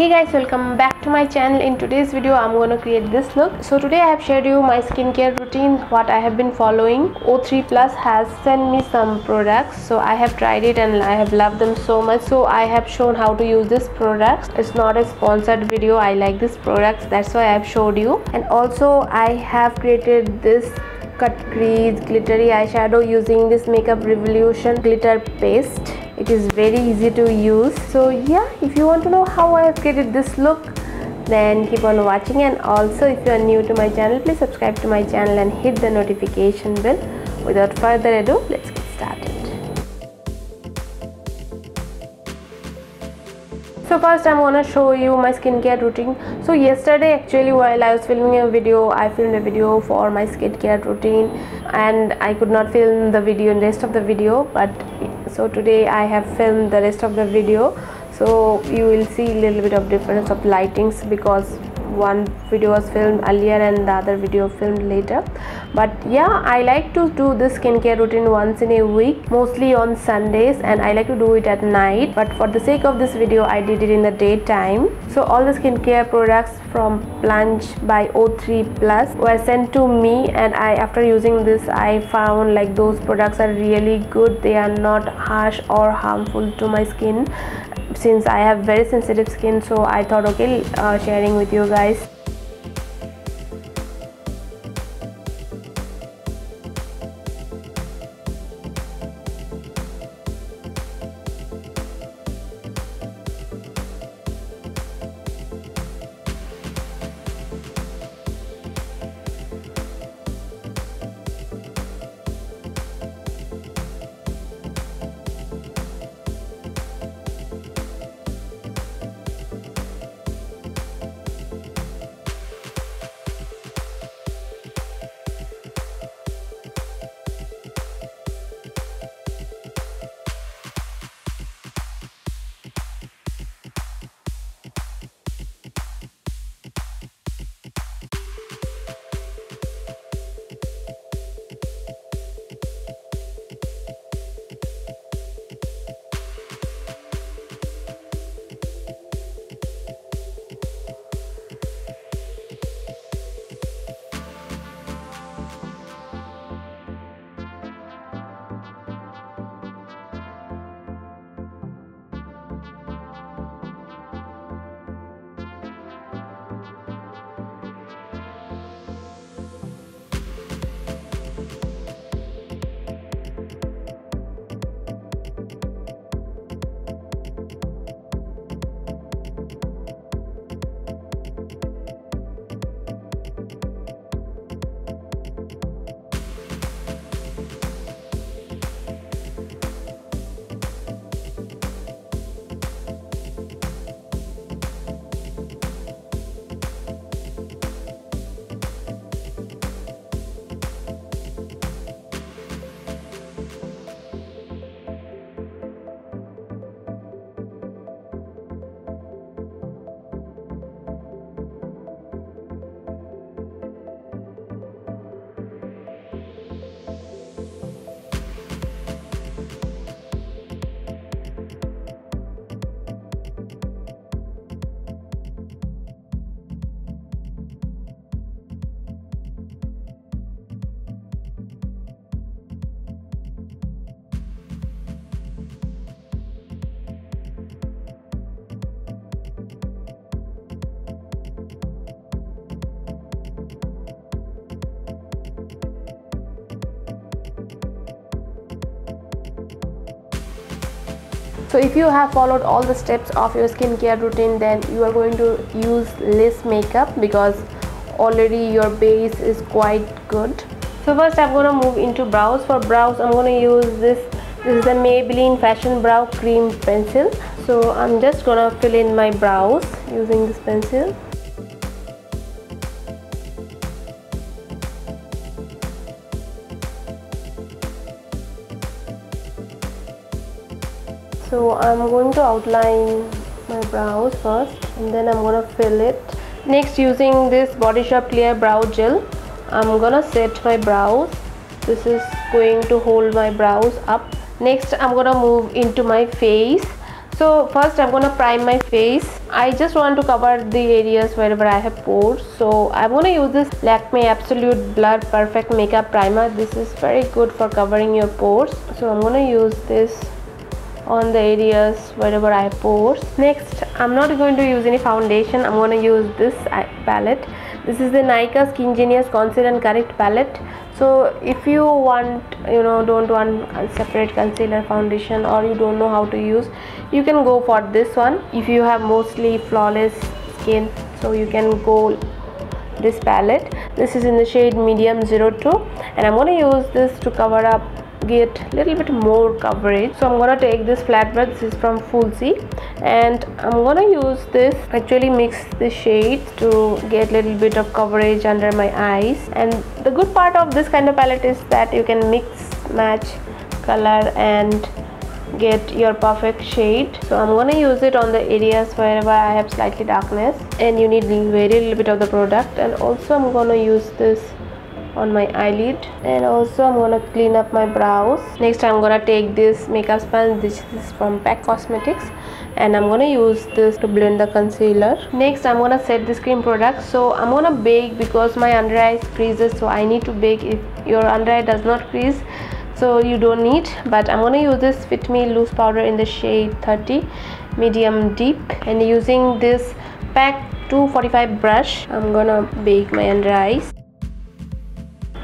Hey guys, welcome back to my channel. In today's video I'm going to create this look. So today I have shared you my skincare routine, what I have been following. O3 Plus has sent me some products, so I have tried it and I have loved them so much, so I have shown how to use this products. It's not a sponsored video. I like this products, that's why I have showed you. And also I have created this cut crease glittery eyeshadow using this Makeup Revolution glitter paste. It is very easy to use. So yeah, if you want to know how I have created this look, then keep on watching. And also if you are new to my channel, please subscribe to my channel and hit the notification bell. Without further ado, let's get started. So first I'm gonna show you my skincare routine. So yesterday actually while I was filming a video, I filmed a video for my skincare routine and I could not film the video in the rest of the video, but so today I have filmed the rest of the video, so you will see a little bit of difference of lightings because one video was filmed earlier and the other video filmed later. But yeah, I like to do this skincare routine once in a week, mostly on Sundays, and I like to do it at night, but for the sake of this video I did it in the daytime. So all the skincare products from Plunge by O3 Plus were sent to me, and after using this I found like those products are really good. They are not harsh or harmful to my skin, since I have very sensitive skin, so I thought okay, sharing with you guys. So if you have followed all the steps of your skincare routine, then you are going to use less makeup because already your base is quite good. So first I'm going to move into brows. For brows I'm going to use this is the Maybelline Fashion Brow Cream pencil. So I'm just going to fill in my brows using this pencil. So I'm going to outline my brows first and then I'm going to fill it. Next, using this Body Shop Clear Brow Gel, I'm gonna set my brows. This is going to hold my brows up. Next, I'm gonna move into my face. So first I'm gonna prime my face. I just want to cover the areas wherever I have pores. So I'm gonna use this Lakme Absolute Blur Perfect Makeup Primer. This is very good for covering your pores. So I'm gonna use this on the areas wherever I have pores. Next, I'm not going to use any foundation. I'm going to use this palette. This is the Nykaa Skin Genius Conceal and Correct palette. So if you want, don't want a separate concealer, foundation, or you don't know how to use, you can go for this one. If you have mostly flawless skin, so you can go this palette. This is in the shade medium 02, and I'm going to use this to cover up, get a little bit more coverage. So I'm gonna take this flat brush. This is from Fulsi, and I'm gonna use this, actually mix the shades to get a little bit of coverage under my eyes. And the good part of this kind of palette is that you can mix match color and get your perfect shade. So I'm gonna use it on the areas wherever I have slightly darkness, and you need very little bit of the product. And also I'm gonna use this on my eyelid, and also I'm gonna clean up my brows. Next I'm gonna take this makeup sponge. This is from Pack Cosmetics, and I'm gonna use this to blend the concealer. Next I'm gonna set this cream product. So I'm gonna bake because my under eye creases, so I need to bake. If your under eye does not crease, so you don't need, but I'm gonna use this Fit Me loose powder in the shade 30 medium deep, and using this Pack 245 brush I'm gonna bake my under eyes.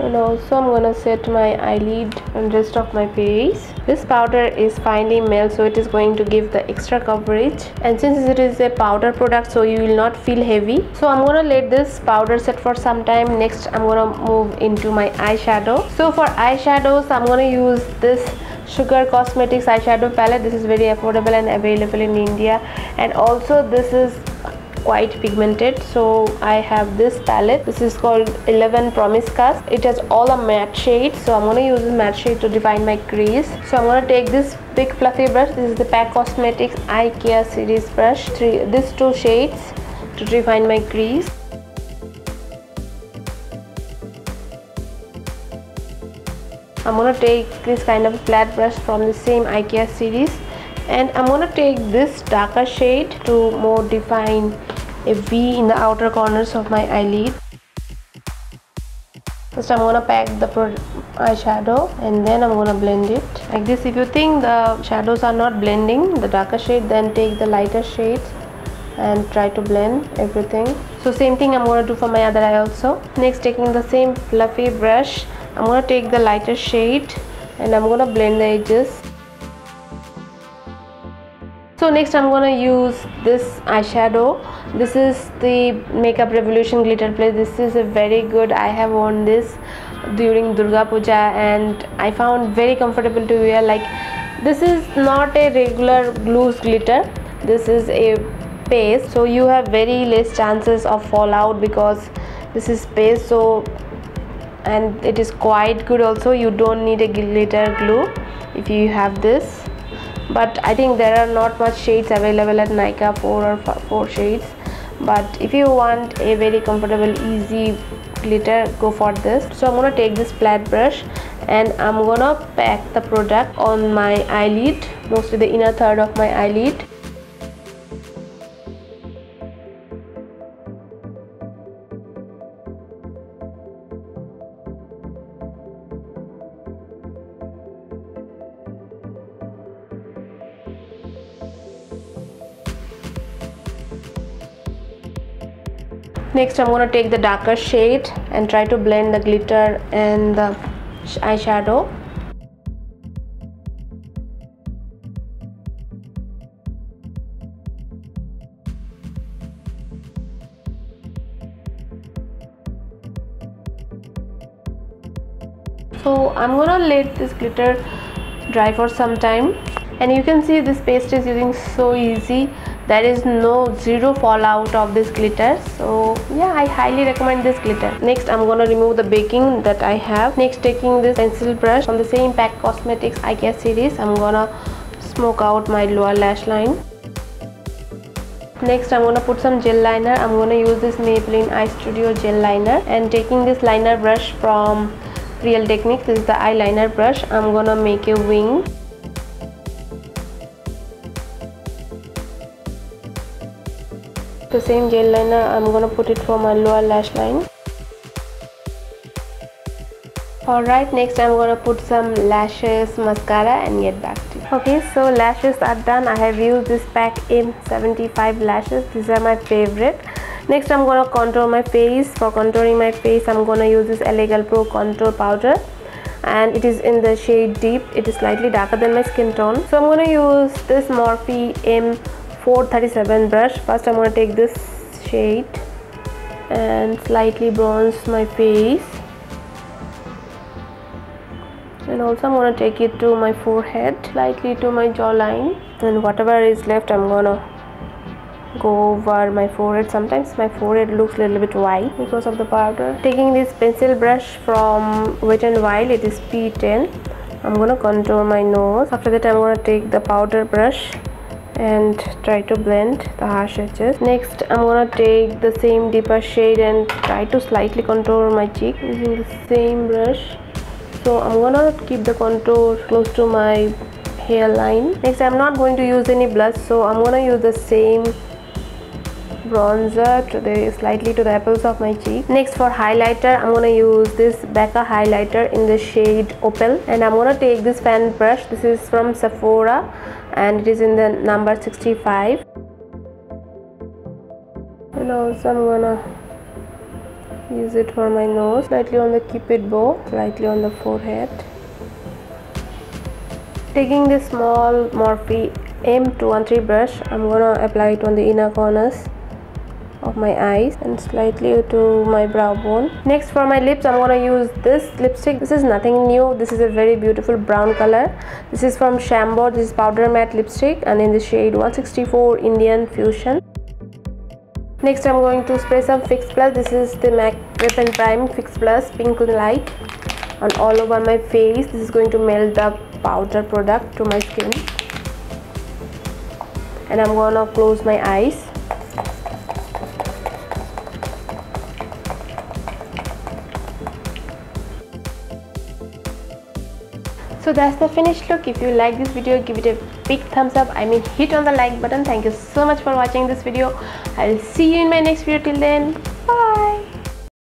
And also I'm gonna set my eyelid and rest of my face. This powder is finely melt, so it is going to give the extra coverage, and since it is a powder product, so you will not feel heavy. So I'm gonna let this powder set for some time. Next I'm gonna move into my eyeshadow. So for eyeshadows I'm gonna use this Sugar Cosmetics eyeshadow palette. This is very affordable and available in India, and also this is quite pigmented. So I have this palette. This is called 11 Promiscuous. It has all a matte shade, so I'm going to use this matte shade to define my crease. So I'm going to take this big fluffy brush. This is the Pack Cosmetics Eye Care series brush. These two shades to define my crease. I'm going to take this kind of flat brush from the same Eye Care series, and I'm going to take this darker shade to more define a V in the outer corners of my eyelid. First I'm going to pack the eyeshadow, and then I'm going to blend it like this. If you think the shadows are not blending, the darker shade, then take the lighter shades and try to blend everything. So same thing I'm going to do for my other eye also. Next, taking the same fluffy brush, I'm going to take the lighter shade and I'm going to blend the edges. So next I'm going to use this eyeshadow. This is the Makeup Revolution Glitter Play. This is a very good. I have worn this during Durga Puja and I found very comfortable to wear. Like, this is not a regular loose glitter. This is a paste, so you have very less chances of fallout because this is paste. So, and it is quite good also. You don't need a glitter glue if you have this. But I think there are not much shades available at Nykaa, 4 shades. But if you want a very comfortable, easy glitter, go for this. So I'm gonna take this flat brush and I'm gonna pack the product on my eyelid, mostly the inner third of my eyelid. Next I'm going to take the darker shade and try to blend the glitter and the eyeshadow. So I'm going to let this glitter dry for some time, and you can see this paste is using so easy. There is zero fallout of this glitter. So yeah, I highly recommend this glitter. Next I'm gonna remove the baking that I have. Next, taking this pencil brush from the same Pack Cosmetics Eye Care series, I'm gonna smoke out my lower lash line. Next I'm gonna put some gel liner. I'm gonna use this Maybelline Eye Studio gel liner, and taking this liner brush from Real Techniques, this is the eyeliner brush, I'm gonna make a wing. the same gel liner, I'm gonna put it for my lower lash line. Alright, next I'm gonna put some lashes, mascara and get back to you. Okay, so lashes are done. I have used this pack M75 lashes. These are my favorite. Next I'm gonna contour my face. For contouring my face, I'm gonna use this Legal Pro contour powder, and it is in the shade Deep. It is slightly darker than my skin tone. So I'm gonna use this Morphe M437 brush. First I'm gonna take this shade and slightly bronze my face. And also I'm gonna take it to my forehead, slightly to my jawline, and whatever is left I'm gonna go over my forehead. Sometimes my forehead looks a little bit white because of the powder. Taking this pencil brush from Wet n Wild, it is P10. I'm gonna contour my nose. After that I'm gonna take the powder brush and try to blend the harsh edges. Next I'm gonna take the same deeper shade and try to slightly contour my cheek using the same brush. So I'm gonna keep the contour close to my hairline. Next I'm not going to use any blush, so I'm gonna use the same bronzer slightly to the apples of my cheek. Next for highlighter, I'm gonna use this Becca highlighter in the shade Opal, and I'm gonna take this fan brush. This is from Sephora and it is in the number 65. And also I'm gonna use it for my nose, slightly on the cupid bow, slightly on the forehead. Taking this small Morphe M213 brush, I'm gonna apply it on the inner corners of my eyes and slightly to my brow bone. Next for my lips, I'm gonna use this lipstick. This is nothing new. This is a very beautiful brown color. This is from Shambo. This is powder matte lipstick and in the shade 164 Indian Fusion. Next I'm going to spray some Fix Plus. This is the MAC Prep and Prime Fix Plus Pink Light and all over my face. This is going to melt the powder product to my skin. And I'm gonna close my eyes. So that's the finished look. If you like this video, give it a big thumbs up. I mean, hit on the like button. Thank you so much for watching this video. I'll see you in my next video. Till then,